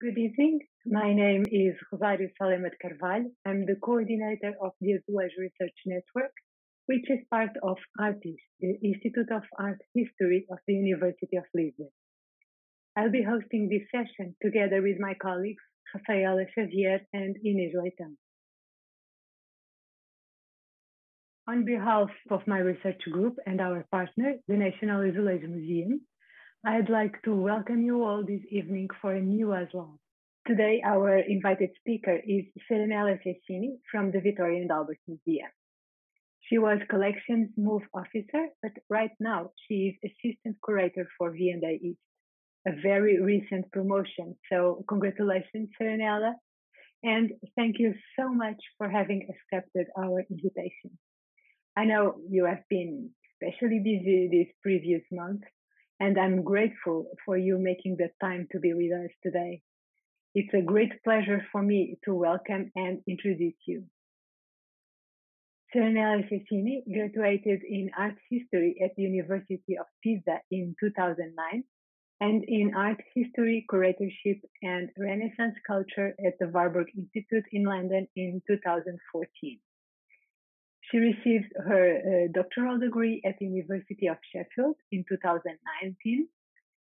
Good evening. My name is Rosário Salema de Carvalho. I'm the coordinator of the Azulejo Research Network, which is part of ARTIS, the Institute of Art History of the University of Lisbon. I'll be hosting this session together with my colleagues, Serenella Sessini and Inês Leitão. On behalf of my research group and our partner, the National Azulejo Museum, I'd like to welcome you all this evening for a new AzLab. Today, our invited speaker is Serenella Sessini from the Victoria and Albert Museum. She was Collections Move Officer, but right now she is Assistant Curator for V&A East, a very recent promotion. So congratulations, Serenella, and thank you so much for having accepted our invitation. I know you have been especially busy this previous month, and I'm grateful for you making the time to be with us today. It's a great pleasure for me to welcome and introduce you. Serenella Sessini graduated in art history at the University of Pisa in 2009 and in art history, curatorship and Renaissance culture at the Warburg Institute in London in 2014. She received her doctoral degree at the University of Sheffield in 2019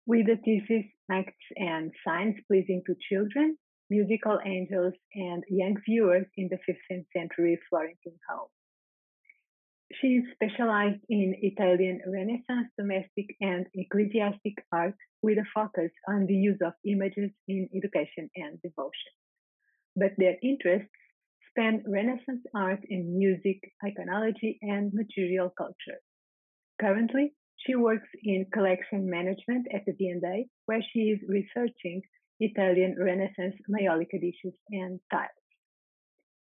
with the thesis Acts and Signs Pleasing to Children, Musical Angels and Young Viewers in the 15th Century Florentine Home. She is specialized in Italian Renaissance domestic and ecclesiastic art with a focus on the use of images in education and devotion. But their interests span Renaissance art in music, iconology, and material culture. Currently, she works in collection management at the V&A, where she is researching Italian Renaissance maiolica dishes and tiles.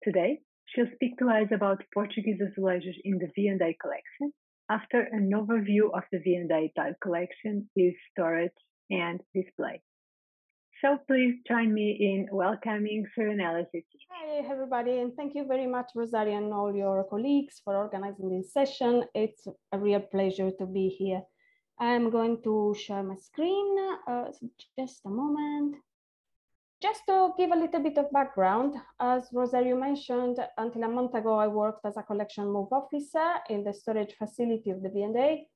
Today, she'll speak to us about Portuguese azulejos in the V&A collection after an overview of the V&A tile collection, its storage, and display. So please join me in welcoming Serenella Sessini. Hi, everybody, and thank you very much, Rosario, and all your colleagues for organizing this session. It's a real pleasure to be here. I'm going to share my screen. Just a moment. Just to give a little bit of background, as Rosario mentioned, until a month ago, I worked as a collection move officer in the storage facility of the V&A.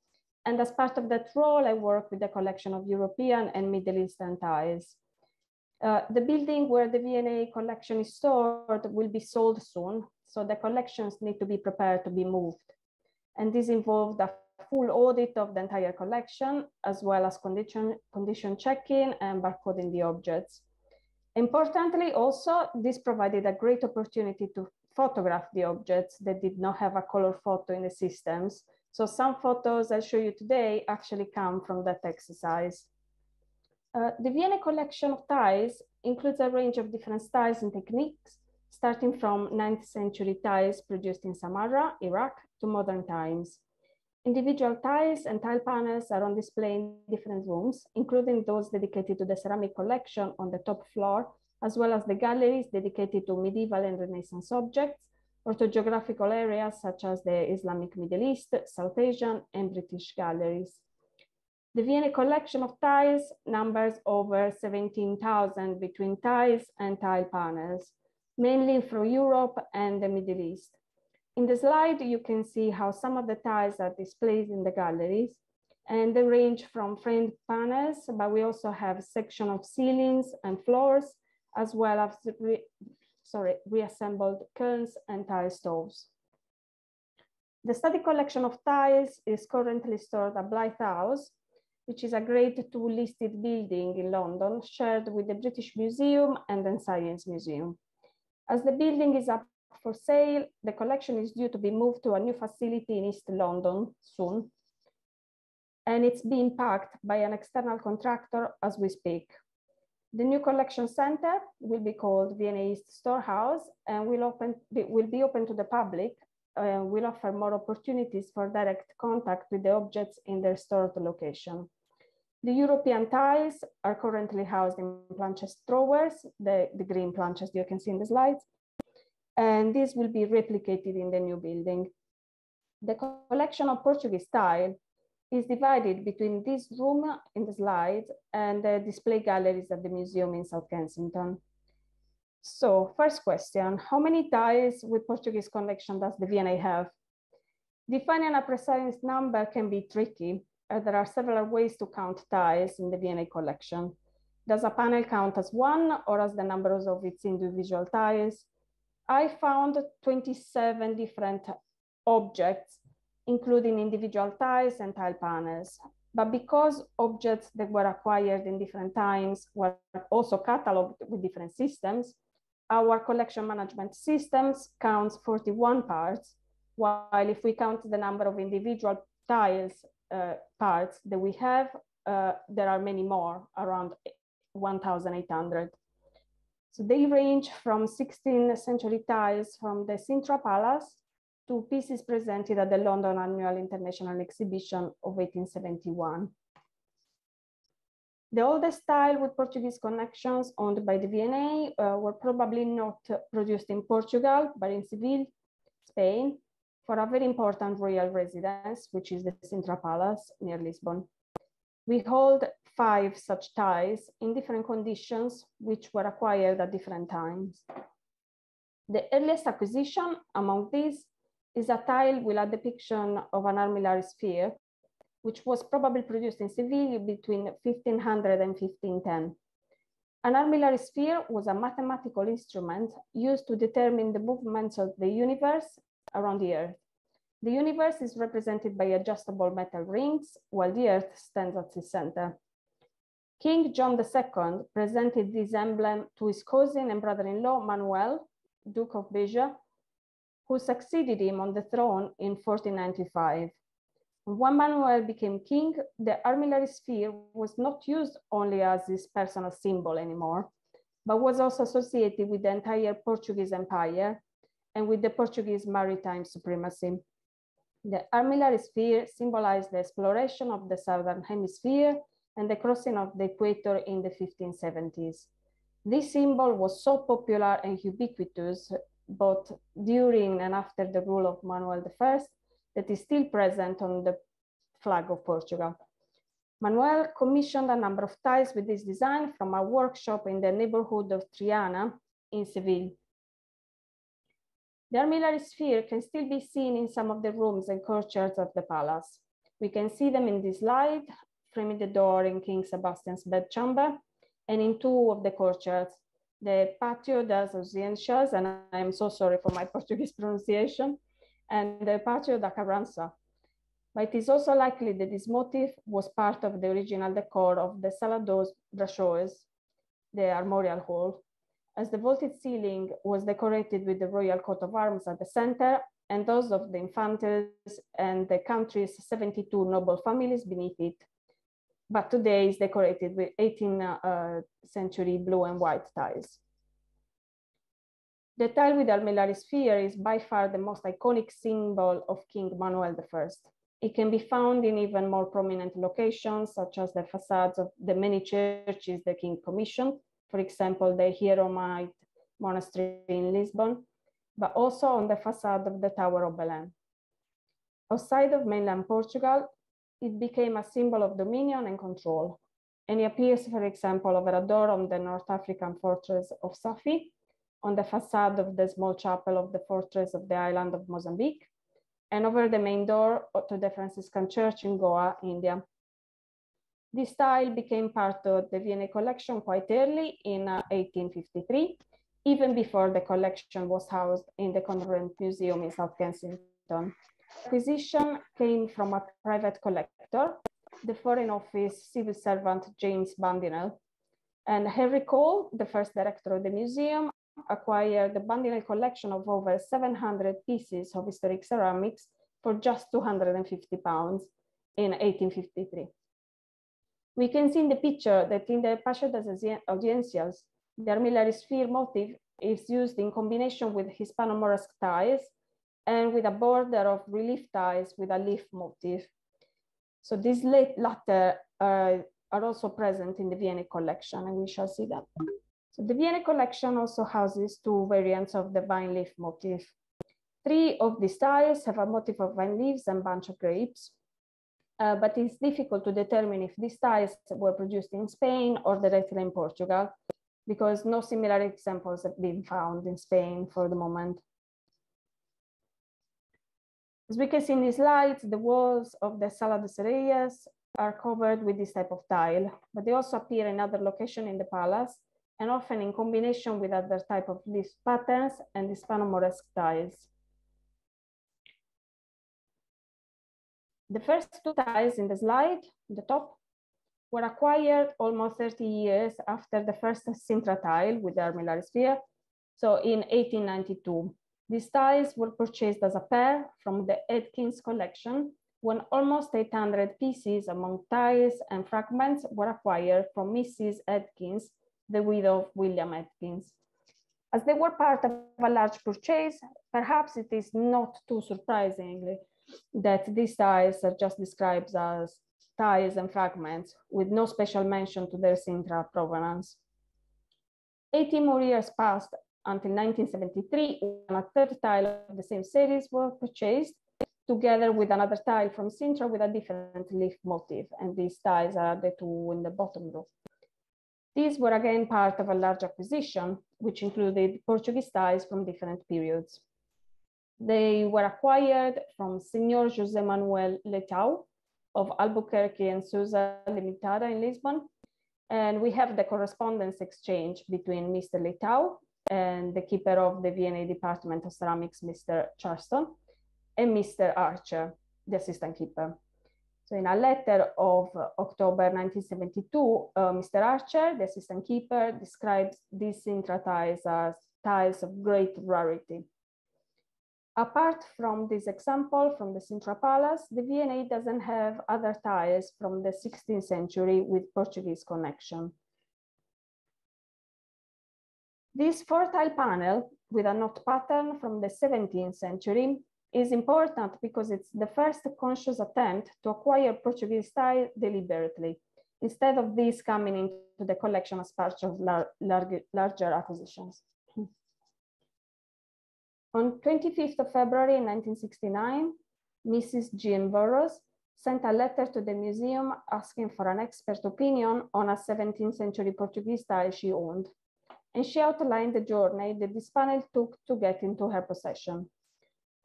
And as part of that role, I work with the collection of European and Middle Eastern tiles. The building where the V&A collection is stored will be sold soon, so the collections need to be prepared to be moved. And this involved a full audit of the entire collection, as well as condition checking and barcoding the objects. Importantly, also, this provided a great opportunity to photograph the objects that did not have a color photo in the systems. So some photos I'll show you today actually come from that exercise. The V&A collection of tiles includes a range of different styles and techniques, starting from 9th century tiles produced in Samarra, Iraq, to modern times. Individual tiles and tile panels are on display in different rooms, including those dedicated to the ceramic collection on the top floor, as well as the galleries dedicated to medieval and Renaissance objects, or to geographical areas such as the Islamic Middle East, South Asian, and British galleries. The V&A collection of tiles numbers over 17,000 between tiles and tile panels, mainly from Europe and the Middle East. In the slide, you can see how some of the tiles are displayed in the galleries, and they range from framed panels, but we also have a section of ceilings and floors, as well as reassembled kilns and tile stoves. The study collection of tiles is currently stored at Blythe House, which is a Grade 2 listed building in London, shared with the British Museum and the Science Museum. As the building is up for sale, the collection is due to be moved to a new facility in East London soon, and it's being packed by an external contractor as we speak. The new collection center will be called V&A East Storehouse and will be open to the public and will offer more opportunities for direct contact with the objects in their stored location. The European tiles are currently housed in planches drawers, the green planches you can see in the slides, and this will be replicated in the new building. The collection of Portuguese tile is divided between this room in the slide and the display galleries at the museum in South Kensington. So first question, how many tiles with Portuguese collection does the V&A have? Defining a precise number can be tricky. There are several ways to count tiles in the V&A collection. Does a panel count as one or as the numbers of its individual tiles? I found 27 different objects, including individual tiles and tile panels. But because objects that were acquired in different times were also cataloged with different systems, our collection management systems counts 41 parts, while if we count the number of individual tiles parts that we have, there are many more, around 1,800. So they range from 16th century tiles from the Sintra Palace to pieces presented at the London Annual International Exhibition of 1871. The oldest tile with Portuguese connections owned by the V&A were probably not produced in Portugal, but in Seville, Spain, for a very important royal residence, which is the Sintra Palace near Lisbon. We hold 5 such tiles in different conditions, which were acquired at different times. The earliest acquisition among these is a tile with a depiction of an Armillary Sphere, which was probably produced in Seville between 1500 and 1510. An Armillary Sphere was a mathematical instrument used to determine the movements of the universe around the Earth. The universe is represented by adjustable metal rings, while the Earth stands at its center. King John II presented this emblem to his cousin and brother-in-law, Manuel, Duke of Beja, who succeeded him on the throne in 1495. When Manuel became king, the Armillary Sphere was not used only as his personal symbol anymore, but was also associated with the entire Portuguese Empire and with the Portuguese maritime supremacy. The Armillary Sphere symbolized the exploration of the Southern Hemisphere and the crossing of the equator in the 1570s. This symbol was so popular and ubiquitous both during and after the rule of Manuel I that is still present on the flag of Portugal. Manuel commissioned a number of tiles with this design from a workshop in the neighborhood of Triana in Seville. The Armillary Sphere can still be seen in some of the rooms and courtyards of the palace. We can see them in this slide, framing the door in King Sebastian's bedchamber, and in 2 of the courtyards, the Patio das Ausências, and I am so sorry for my Portuguese pronunciation, and the Patio da Carrança. But it is also likely that this motif was part of the original decor of the Sala dos Braçoes, the armorial hall, as the vaulted ceiling was decorated with the royal coat of arms at the center and those of the infantes and the country's 72 noble families beneath it. But today is decorated with 18th century blue and white tiles. The tile with the Armillary Sphere is by far the most iconic symbol of King Manuel I. It can be found in even more prominent locations, such as the facades of the many churches the king commissioned, for example, the Hieromite Monastery in Lisbon, but also on the facade of the Tower of Belém. Outside of mainland Portugal, it became a symbol of dominion and control. And it appears, for example, over a door on the North African fortress of Safi, on the facade of the small chapel of the fortress of the island of Mozambique, and over the main door to the Franciscan Church in Goa, India. This style became part of the V&A collection quite early in 1853, even before the collection was housed in the Convent Museum in South Kensington. Acquisition came from a private collector, the Foreign Office civil servant James Bandinel, and Henry Cole, the first director of the museum, acquired the Bandinel collection of over 700 pieces of historic ceramics for just £250 in 1853. We can see in the picture that in the Patio das Ausências, the Armillary Sphere motif is used in combination with Hispano-Moresque tiles and with a border of relief tiles with a leaf motif. So these latter are also present in the V&A collection, and we shall see them. So the V&A collection also houses 2 variants of the vine leaf motif. 3 of these tiles have a motif of vine leaves and bunch of grapes. but it's difficult to determine if these tiles were produced in Spain or directly in Portugal, because no similar examples have been found in Spain for the moment. As we can see in these slides, the walls of the Sala de Sereias are covered with this type of tile, but they also appear in other locations in the palace, and often in combination with other type of leaf patterns and Hispano-Moresque tiles. The first two tiles in the slide, the top, were acquired almost 30 years after the first Sintra tile with the Armillary Sphere, so in 1892. These tiles were purchased as a pair from the Atkins collection, when almost 800 pieces among tiles and fragments were acquired from Mrs. Atkins, the widow of William Atkins. As they were part of a large purchase, perhaps it is not too surprising that these tiles are just described as tiles and fragments with no special mention to their Sintra provenance. 80 more years passed until 1973, when a third tile of the same series was purchased, together with another tile from Sintra with a different leaf motif, and these tiles are the two in the bottom row. These were again part of a large acquisition, which included Portuguese tiles from different periods. They were acquired from Senor José Manuel Leitão of Albuquerque and Sousa Limitada in Lisbon, and we have the correspondence exchange between Mr. Leitão and the keeper of the V&A Department of Ceramics, Mr. Charleston, and Mr. Archer, the assistant keeper. So in a letter of October 1972, Mr. Archer, the assistant keeper, describes these Sintra tiles as tiles of great rarity. Apart from this example from the Sintra Palace, the V&A doesn't have other tiles from the 16th century with Portuguese connection. This 4-tile panel with a knot pattern from the 17th century is important because it's the first conscious attempt to acquire Portuguese style deliberately, instead of these coming into the collection as part of larger acquisitions. On 25th of February 1969, Mrs. Jean Burroughs sent a letter to the museum asking for an expert opinion on a 17th century Portuguese style she owned, and she outlined the journey that this panel took to get into her possession.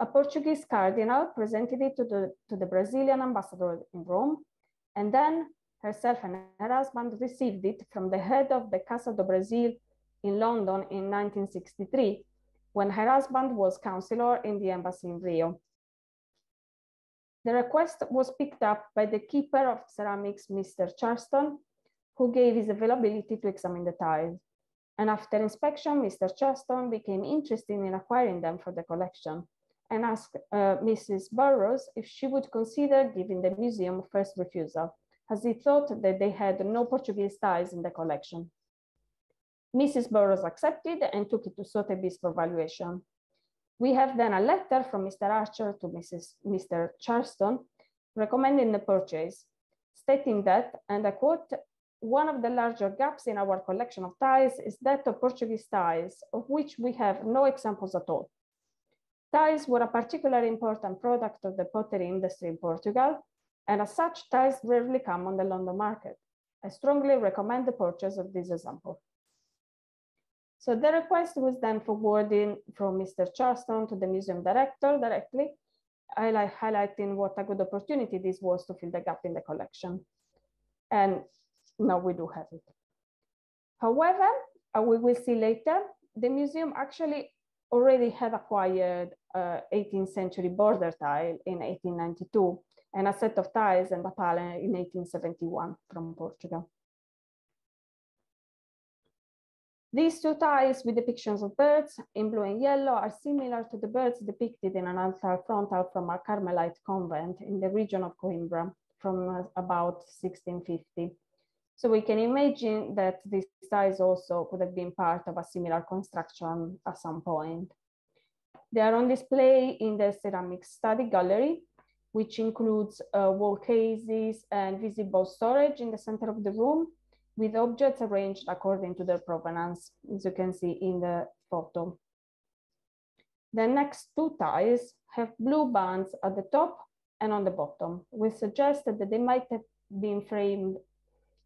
A Portuguese cardinal presented it to the Brazilian ambassador in Rome, and then herself and her husband received it from the head of the Casa do Brasil in London in 1963, when her husband was counselor in the embassy in Rio. The request was picked up by the keeper of ceramics, Mr. Charleston, who gave his availability to examine the tiles. And after inspection, Mr. Charleston became interested in acquiring them for the collection and asked Mrs. Burroughs if she would consider giving the museum first refusal, as he thought that they had no Portuguese tiles in the collection. Mrs. Burroughs accepted and took it to Sotheby's for valuation. We have then a letter from Mr. Archer to Mr. Charleston recommending the purchase, stating that, and I quote, "One of the larger gaps in our collection of tiles is that of Portuguese tiles, of which we have no examples at all. Tiles were a particularly important product of the pottery industry in Portugal, and as such, tiles rarely come on the London market. I strongly recommend the purchase of this example." So the request was then forwarded from Mr. Charleston to the museum director directly, highlighting what a good opportunity this was to fill the gap in the collection. And now we do have it. However, we will see later, the museum actually already had acquired 18th century border tile in 1892 and a set of tiles and a panel in 1871 from Portugal. These two tiles with depictions of birds in blue and yellow are similar to the birds depicted in an altar frontal from a Carmelite convent in the region of Coimbra from about 1650. So we can imagine that these tiles also could have been part of a similar construction at some point. They are on display in the ceramic study gallery, which includes wall cases and visible storage in the center of the room, with objects arranged according to their provenance, as you can see in the photo. The next two tiles have blue bands at the top and on the bottom. We suggested that they might have been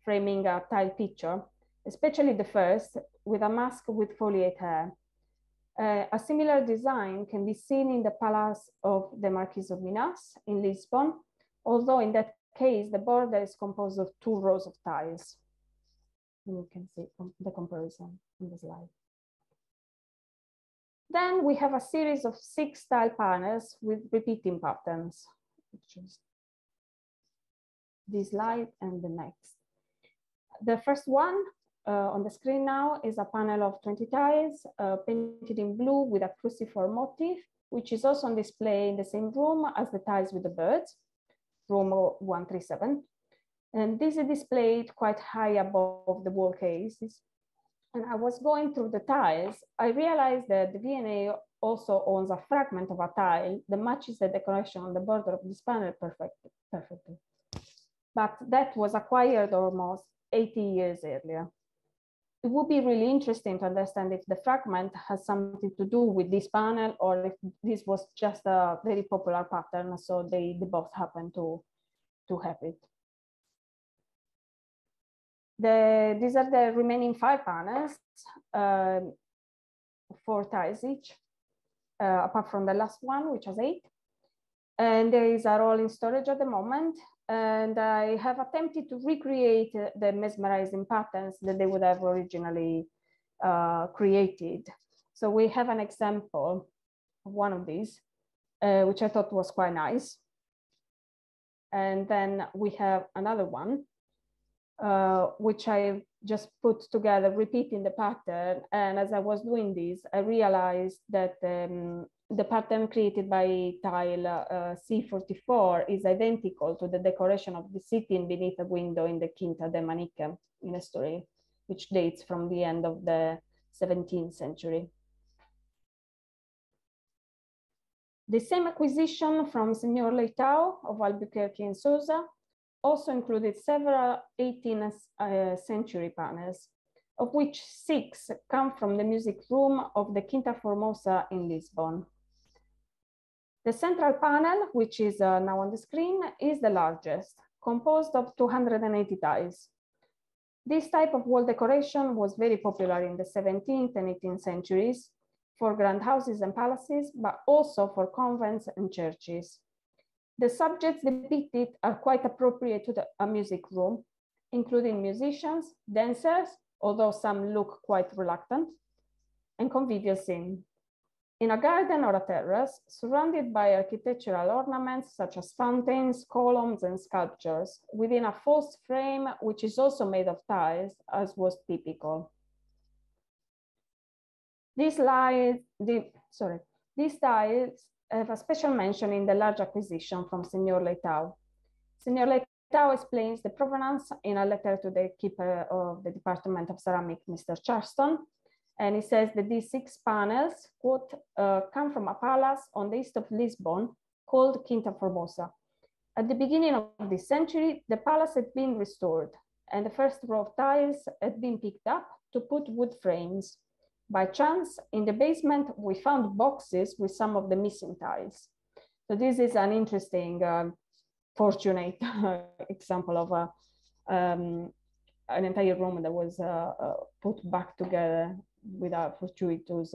framing a tile picture, especially the first, with a mask with foliate hair. A similar design can be seen in the Palace of the Marquis of Minas in Lisbon, although in that case, the border is composed of 2 rows of tiles. You can see the comparison in the slide. Then we have a series of 6 tile panels with repeating patterns, which is this slide and the next. The first one on the screen now is a panel of 20 tiles painted in blue with a cruciform motif, which is also on display in the same room as the tiles with the birds, room 137. And this is displayed quite high above the wall cases. And I was going through the tiles, I realized that the V&A also owns a fragment of a tile that matches the decoration on the border of this panel perfectly. But that was acquired almost 80 years earlier. It would be really interesting to understand if the fragment has something to do with this panel or if this was just a very popular pattern, so they both happen to have it. These are the remaining 5 panels, 4 tiles each, apart from the last one, which has 8. And these are all in storage at the moment. And I have attempted to recreate the mesmerizing patterns that they would have originally created. So we have an example of one of these, which I thought was quite nice. And then we have another one, which I just put together, repeating the pattern. And as I was doing this, I realized that the pattern created by tile C44 is identical to the decoration of the sitting beneath a window in the Quinta de Manique in Estoril, which dates from the end of the 17th century. The same acquisition from Senor Leitão of Albuquerque and Sousa also included several 18th century panels, of which 6 come from the music room of the Quinta Formosa in Lisbon. The central panel, which is now on the screen, is the largest, composed of 280 tiles. This type of wall decoration was very popular in the 17th and 18th centuries for grand houses and palaces, but also for convents and churches. The subjects depicted are quite appropriate to a music room, including musicians, dancers, although some look quite reluctant, and convivial scene. In a garden or a terrace, surrounded by architectural ornaments such as fountains, columns, and sculptures, within a false frame, which is also made of tiles, as was typical. These tiles have a special mention in the large acquisition from Senor Leitão. Senor Leitão explains the provenance in a letter to the keeper of the Department of Ceramic, Mr. Charleston. And he says that these 6 panels, quote, come from a palace on the east of Lisbon called Quinta Formosa. At the beginning of this century, the palace had been restored and the first row of tiles had been picked up to put wood frames. By chance, in the basement, we found boxes with some of the missing tiles. So this is an interesting, fortunate example of an entire room that was put back together with a fortuitous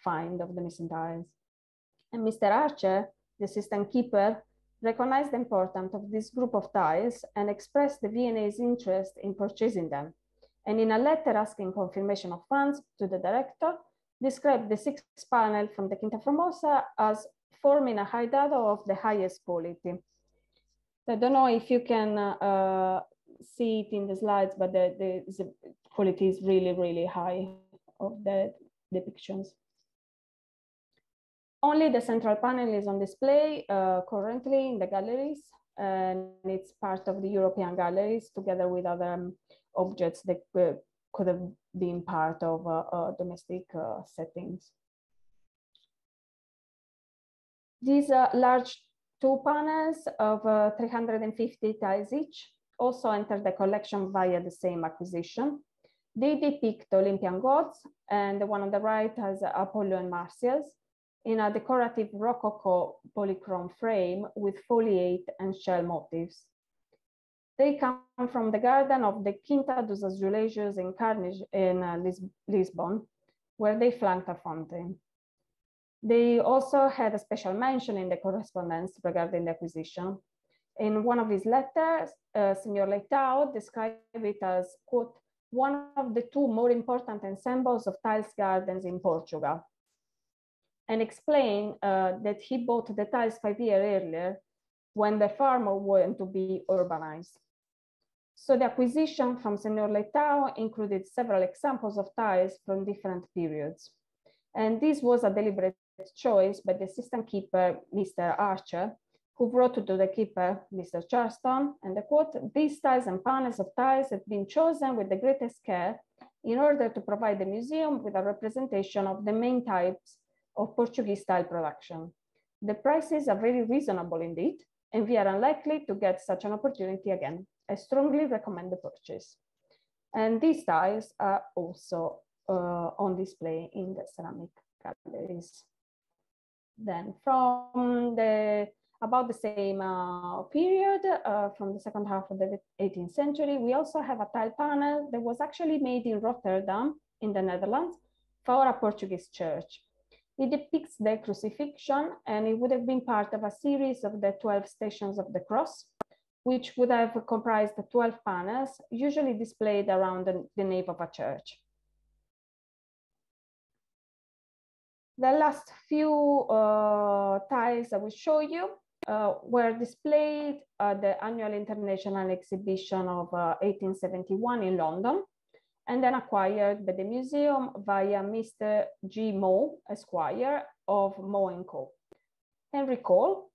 find of the missing tiles. And Mr. Archer, the assistant keeper, recognized the importance of this group of tiles and expressed the V&A's interest in purchasing them. And in a letter asking confirmation of funds to the director, described the 6th panel from the Quinta Formosa as forming a hideout of the highest quality. I don't know if you can see it in the slides, but the quality is really, really high of the depictions. Only the central panel is on display currently in the galleries, and it's part of the European galleries together with other objects that could have been part of domestic settings. These large 2 panels of 350 tiles each also entered the collection via the same acquisition. They depict Olympian gods, and the one on the right has Apollo and Marsyas, in a decorative Rococo polychrome frame with foliate and shell motifs. They come from the garden of the Quinta dos Azulejos in Carnage in Lisbon, where they flanked a fountain. They also had a special mention in the correspondence regarding the acquisition. In one of his letters, Senor Leitao described it as, quote, one of the two more important ensembles of tiles gardens in Portugal, and explained that he bought the tiles 5 years earlier when the farm wanted to be urbanized. So the acquisition from Senor Leitao included several examples of tiles from different periods. And this was a deliberate choice by the assistant keeper, Mr. Archer, who wrote to the keeper, Mr. Charleston, and I quote, these tiles and panels of tiles have been chosen with the greatest care in order to provide the museum with a representation of the main types of Portuguese tile production. The prices are very reasonable indeed, and we are unlikely to get such an opportunity again. I strongly recommend the purchase. And these tiles are also on display in the ceramic galleries. Then from about the same period, from the second half of the 18th century, we also have a tile panel that was actually made in Rotterdam in the Netherlands for a Portuguese church. It depicts the crucifixion, and it would have been part of a series of the 12 Stations of the Cross, which would have comprised 12 panels, usually displayed around the nave of a church. The last few tiles I will show you were displayed at the annual international exhibition of 1871 in London, and then acquired by the museum via Mr. G. Moe, Esquire of Moe & Co. Henry Cole,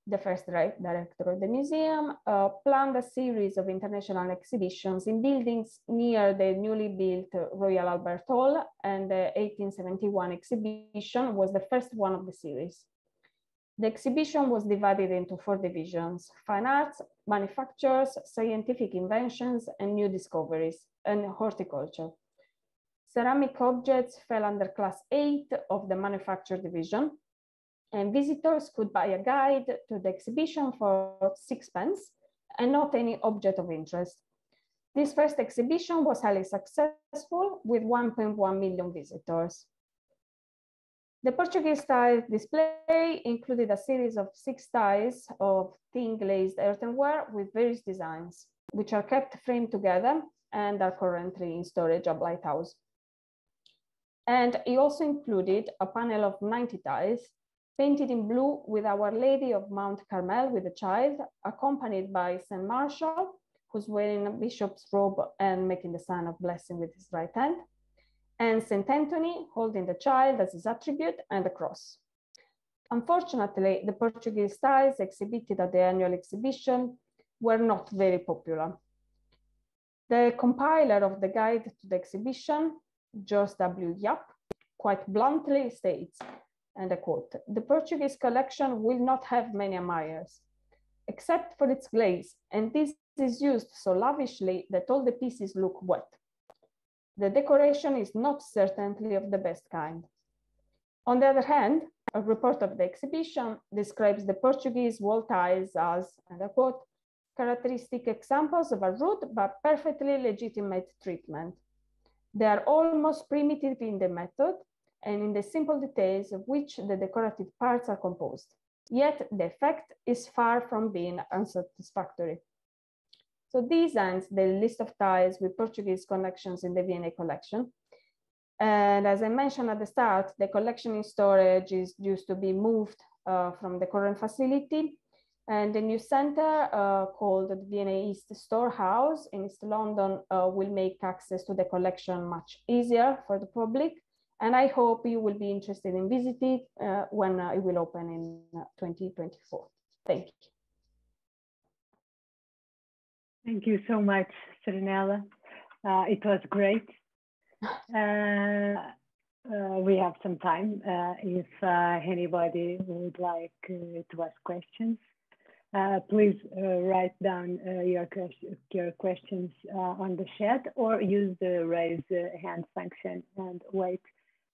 the first director of the museum, planned a series of international exhibitions in buildings near the newly built Royal Albert Hall, and the 1871 exhibition was the first one of the series. The exhibition was divided into 4 divisions: fine arts, manufactures, scientific inventions, and new discoveries, and horticulture. Ceramic objects fell under class 8 of the manufacture division, and visitors could buy a guide to the exhibition for 6p and not any object of interest. This first exhibition was highly successful with 1.1 million visitors. The Portuguese tile display included a series of 6 tiles of thin glazed earthenware with various designs, which are kept framed together and are currently in storage at Lighthouse. And it also included a panel of 90 tiles painted in blue with Our Lady of Mount Carmel with a child, accompanied by St. Marshall, who's wearing a bishop's robe and making the sign of blessing with his right hand, and St. Anthony holding the child as his attribute and the cross. Unfortunately, the Portuguese tiles exhibited at the annual exhibition were not very popular. The compiler of the guide to the exhibition, George W. Yap, quite bluntly states, and I quote, "The Portuguese collection will not have many admirers, except for its glaze, and this is used so lavishly that all the pieces look wet. The decoration is not certainly of the best kind." On the other hand, a report of the exhibition describes the Portuguese wall tiles as, and I quote, "characteristic examples of a rude but perfectly legitimate treatment. They are almost primitive in the method and in the simple details of which the decorative parts are composed. Yet the effect is far from being unsatisfactory." So these ends the list of tiles with Portuguese connections in the V&A collection. And as I mentioned at the start, the collection in storage is due to be moved from the current facility. And the new center called the V&A East Storehouse in East London will make access to the collection much easier for the public. And I hope you will be interested in visiting when it will open in 2024. Thank you. Thank you so much, Serenella. It was great. We have some time if anybody would like to ask questions. Please write down your questions on the chat, or use the raise hand function and wait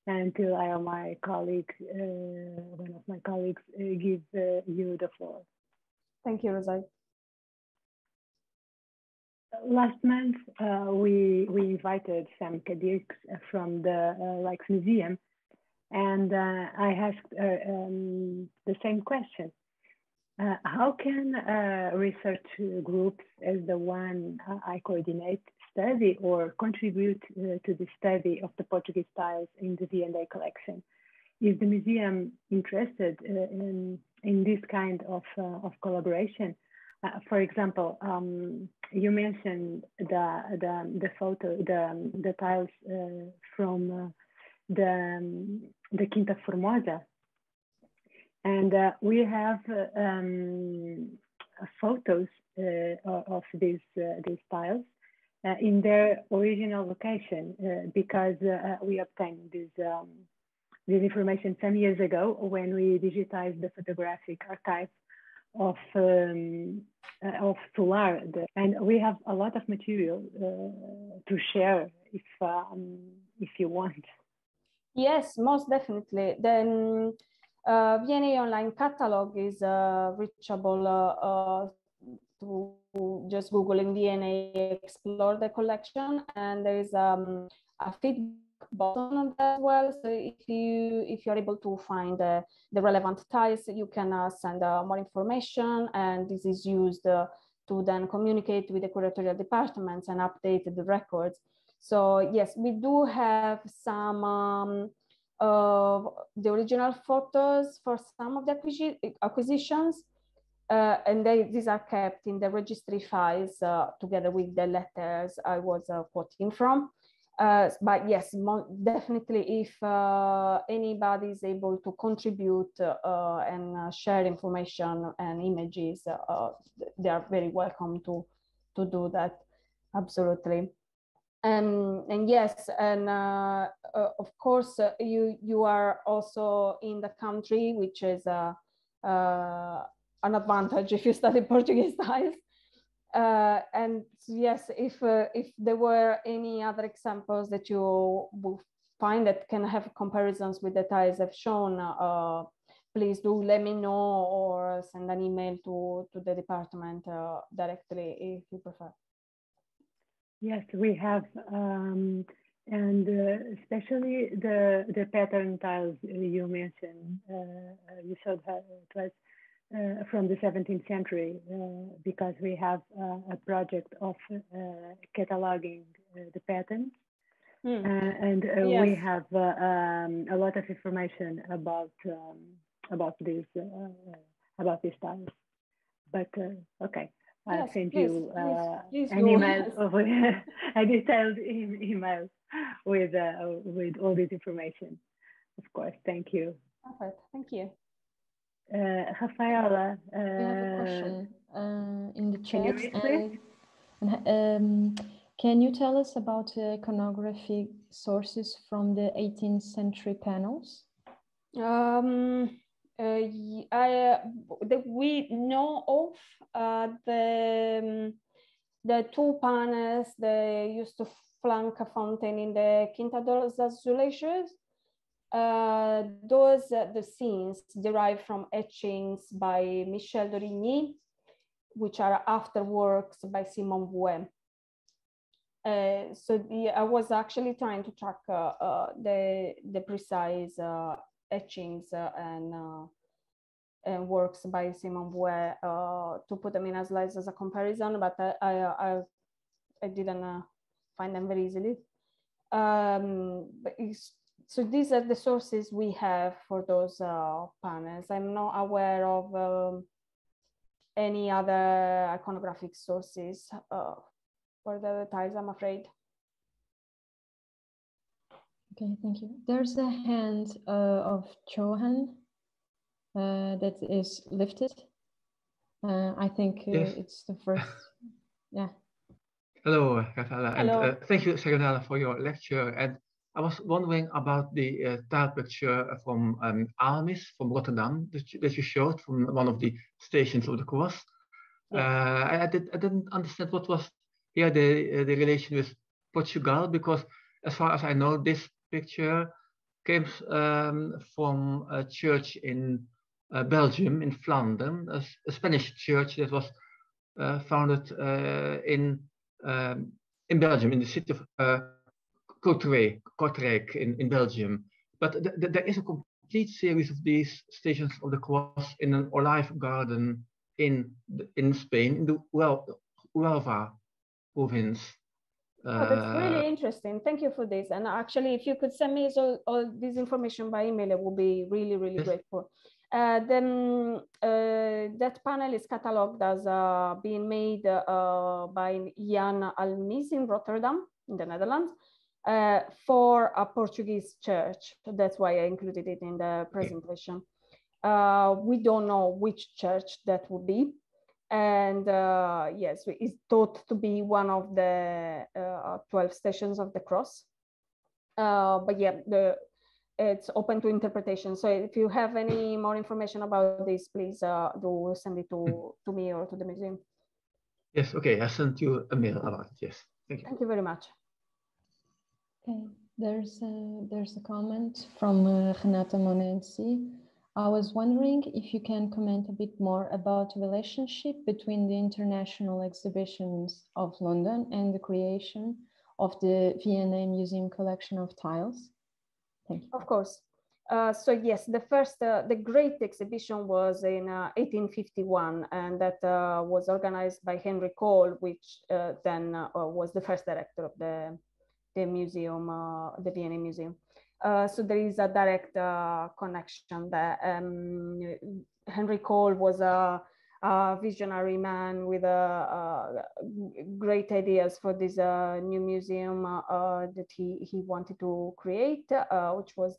until I or my colleague, one of my colleagues, give you the floor. Thank you, Rosário. Last month, we invited some cadets from the Museum, and I asked the same question. How can research groups as the one I coordinate study or contribute to the study of the Portuguese tiles in the V&A collection? Is the museum interested in this kind of collaboration? For example, you mentioned the photo, the tiles from the Quinta Formosa, and we have photos of these tiles in their original location because we obtained this information some years ago when we digitized the photographic archive of FLUL, and we have a lot of material to share if you want. Yes, most definitely. Then V&A online catalog is reachable through just Googling V&A Explore the collection, and there is a feedback button on that as well. So if you're able to find the relevant tiles, you can send more information, and this is used to then communicate with the curatorial departments and update the records. So yes, we do have some the original photos for some of the acquisitions, and these are kept in the registry files together with the letters I was quoting from. But yes, definitely, if anybody is able to contribute and share information and images, they are very welcome to do that. Absolutely. And yes, and of course, you are also in the country, which is an advantage if you study Portuguese tiles. And yes, if there were any other examples that you will find that can have comparisons with the tiles I've shown, please do let me know or send an email to the department directly if you prefer. Yes, we have, and especially the pattern tiles you mentioned, you showed to us from the 17th century, because we have a project of cataloging the patterns, and yes, we have a lot of information about these tiles. But okay. I'll yes, send please, you please an email, a detailed email with all this information. Of course, thank you. Perfect, thank you. Rafaela, we have a question in the chat. Can you read, and can you tell us about iconographic sources from the 18th century panels? We know of the two panels they used to flank a fountain in the Quinta dos Azulejos. The scenes derive from etchings by Michel d'Origny, which are after works by Simon Vouet. I was actually trying to track the precise etchings and works by Simon Vouet to put them in as slides as a comparison, but I didn't find them very easily. So these are the sources we have for those panels. I'm not aware of any other iconographic sources for the tiles, I'm afraid. Okay, thank you. There's a hand of Johan that is lifted. I think yes, it's the first. Yeah. Hello, Rafaela, Hello. And thank you, Serenella, for your lecture. And I was wondering about the tile picture from Armis from Rotterdam that you showed from one of the stations of the course. Yeah. I didn't understand what was here the relation with Portugal, because as far as I know, this picture came from a church in Belgium, in Flanders, a Spanish church that was founded in Belgium, in the city of Kortrijk in Belgium. But there is a complete series of these Stations of the Cross in an olive garden in Spain, in the Huelva province. Oh, that's really interesting. Thank you for this. And actually, if you could send me all this information by email, it would be really, really grateful. Then that panel is catalogued as being made by Jan Almis in Rotterdam, in the Netherlands, for a Portuguese church. That's why I included it in the presentation. We don't know which church that would be. And yes, it's thought to be one of the 12 Stations of the Cross. But yeah, it's open to interpretation. So if you have any more information about this, please do send it to me or to the museum. Yes, okay, I sent you a mail about it, yes. Thank you. Thank you very much. Okay, there's a comment from Renata Monensi. I was wondering if you can comment a bit more about the relationship between the international exhibitions of London and the creation of the V&A Museum collection of tiles. Thank you. Of course. So yes, the great exhibition was in 1851, and that was organized by Henry Cole, which then was the first director of the museum, the V&A Museum. So there is a direct connection there. Henry Cole was a visionary man with great ideas for this new museum that he wanted to create, which was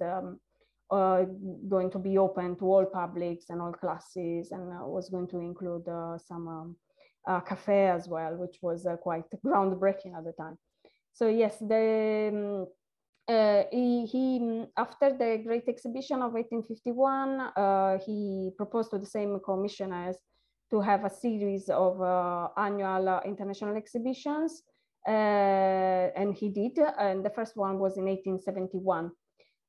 going to be open to all publics and all classes, and was going to include some cafe as well, which was quite groundbreaking at the time. So yes, he after the Great Exhibition of 1851, he proposed to the same commissioners to have a series of annual international exhibitions, and he did. And the first one was in 1871.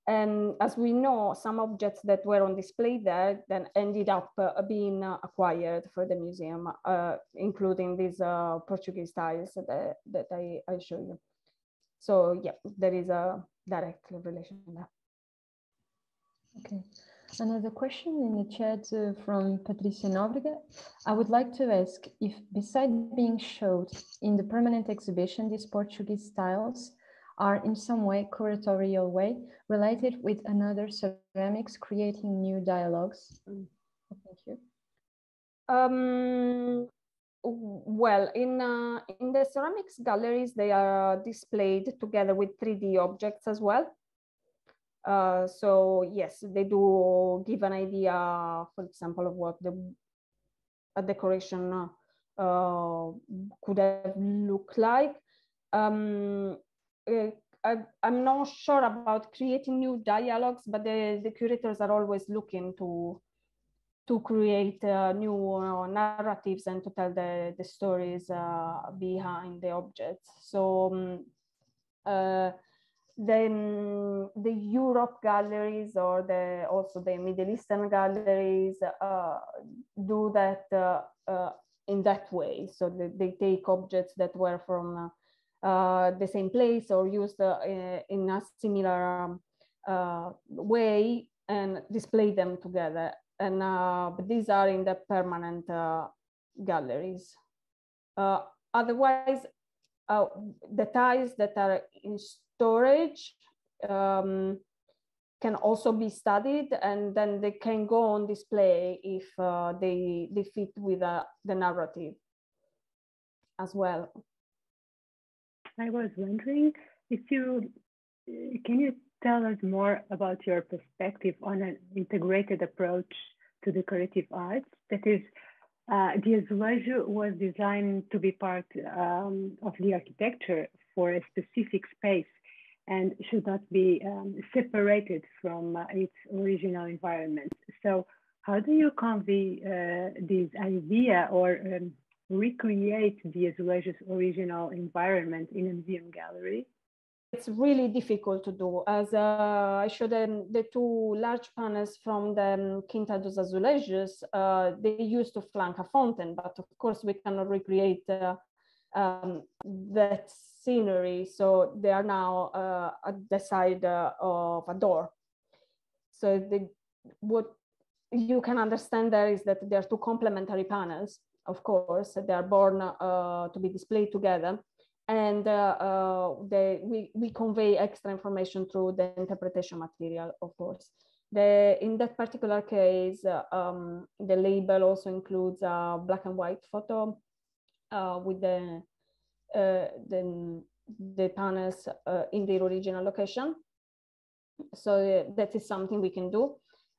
And as we know, some objects that were on display there then ended up being acquired for the museum, including these Portuguese tiles that I show you. So yeah, there is a direct relation there. Okay. Another question in the chat from Patricia Nóbrega. I would like to ask if, besides being showed in the permanent exhibition, these Portuguese styles are in some way, curatorial way, related with another ceramics, creating new dialogues. Thank you. Well, in the ceramics galleries, they are displayed together with 3D objects as well. So yes, they do give an idea, for example, of what a decoration could have looked like. I'm not sure about creating new dialogues, but the curators are always looking to create new narratives and to tell the stories behind the objects. So then the Europe galleries or also the Middle Eastern galleries do that in that way. So they take objects that were from the same place or used in a similar way and display them together. And but these are in the permanent galleries. Otherwise, the tiles that are in storage can also be studied, and then they can go on display if they fit with the narrative as well. I was wondering if can you tell us more about your perspective on an integrated approach to decorative arts? That is, the Azulejo was designed to be part of the architecture for a specific space and should not be separated from its original environment. So how do you convey this idea or recreate the Azulejo's original environment in a museum gallery? it's really difficult to do. As I showed them the two large panels from the Quinta dos Azulejos, they used to flank a fountain, but of course we cannot recreate that scenery. So they are now at the side of a door. So what you can understand there is that there are two complementary panels. Of course, they are born to be displayed together. And we convey extra information through the interpretation material, of course. In that particular case, the label also includes a black and white photo with the panels in their original location. So that is something we can do.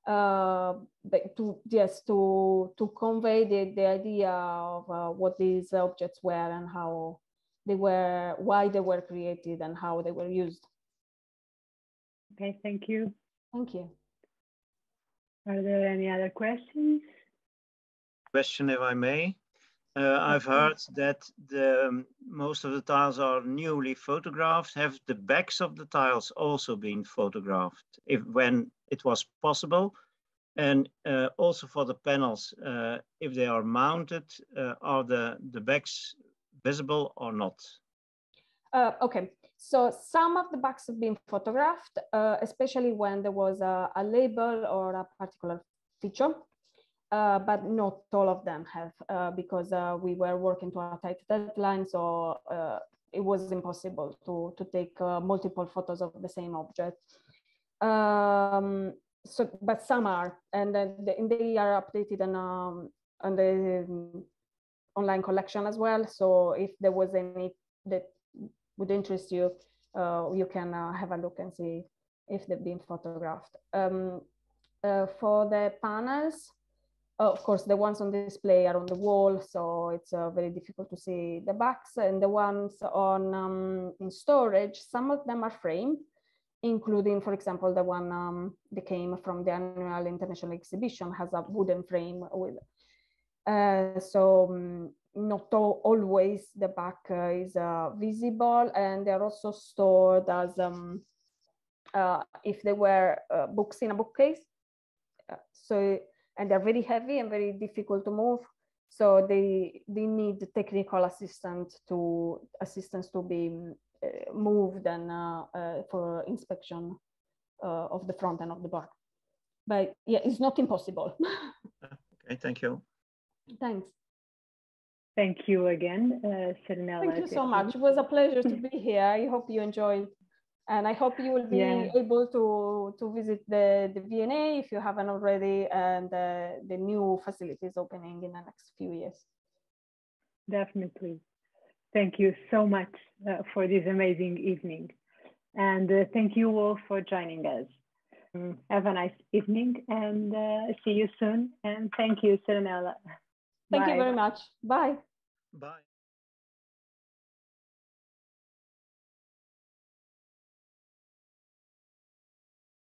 But to convey the idea of what these objects were and how they were, why they were created and how they were used. Okay, thank you. Thank you. Are there any other questions? Question, if I may. I've heard that most of the tiles are newly photographed. Have the backs of the tiles also been photographed, when it was possible? And also for the panels, if they are mounted, are the backs visible or not? Okay, so some of the backs have been photographed, especially when there was a label or a particular feature, but not all of them have, because we were working to a tight deadline, so it was impossible to take multiple photos of the same object. So, but some are, and they are updated on the online collection as well. So if there was any that would interest you, you can have a look and see if they've been photographed. For the panels, of course, the ones on display are on the wall, so it's very difficult to see the backs. And the ones on in storage, some of them are framed, including, for example, the one that came from the annual international exhibition has a wooden frame with. So not always the back is visible, and they're also stored as if they were books in a bookcase. And they're very heavy and very difficult to move. So they need technical assistance to be moved and for inspection of the front and of the back. But yeah, it's not impossible. Okay, thank you. Thanks. Thank you again, Serenella. Thank you so much. It was a pleasure to be here. I hope you enjoyed. And I hope you will be able to visit the V&A if you haven't already, and the new facilities opening in the next few years. Definitely. Thank you so much for this amazing evening. And thank you all for joining us. Have a nice evening and see you soon. And thank you, Serenella. Thank you very much. Bye. Bye.